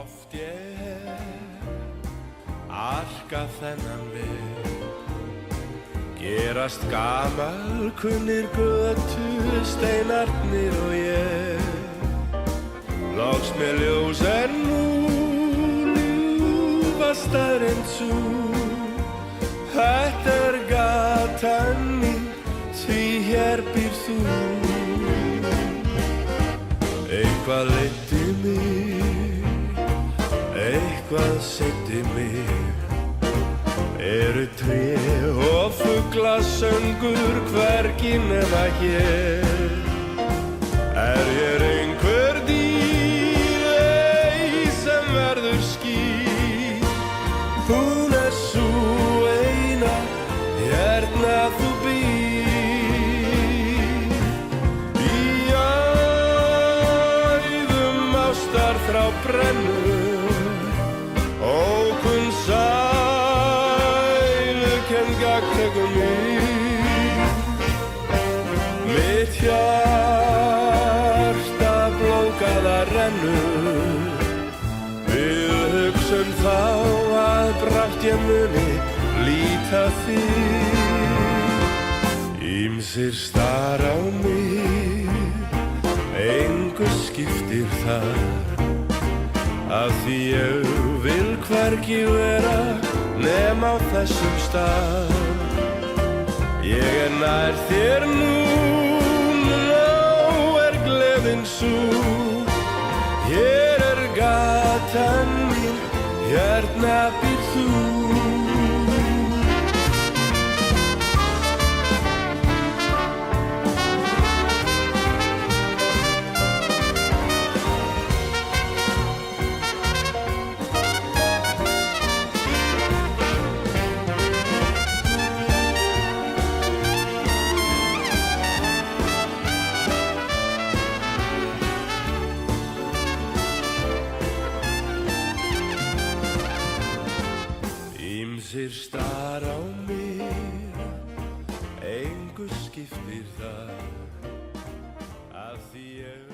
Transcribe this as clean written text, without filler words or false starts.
Oft ég hef arkað þennan veg, gerast gamalkunnir götusteinarnir og ég. Loks með ljós nú ljúfa staðreynd sú, þetta gatan mín, því hér býr þú. Eitthvað leiddi mig, eitthvað seiddi mig, tré og fuglasöngur hvergi nema hér. Hér einhver dýr, sem verður ský, hún sú eina, hérna þú býr. Í æðum ástar frá brennu, ókunn gagntegum mig. Mitt hjarta blóðgaða rennur, við hugsum þá að brátt ég muni líta þig. Ýmsir stara á mig, engu skiptir það, af því ég vil hvergi vera nema á þessum stað. Ég nær þér nú, gleðin sú. Hér gatan mín, hérna býr þú. Ýmsir stara á mig, engu skiptir það, af því ég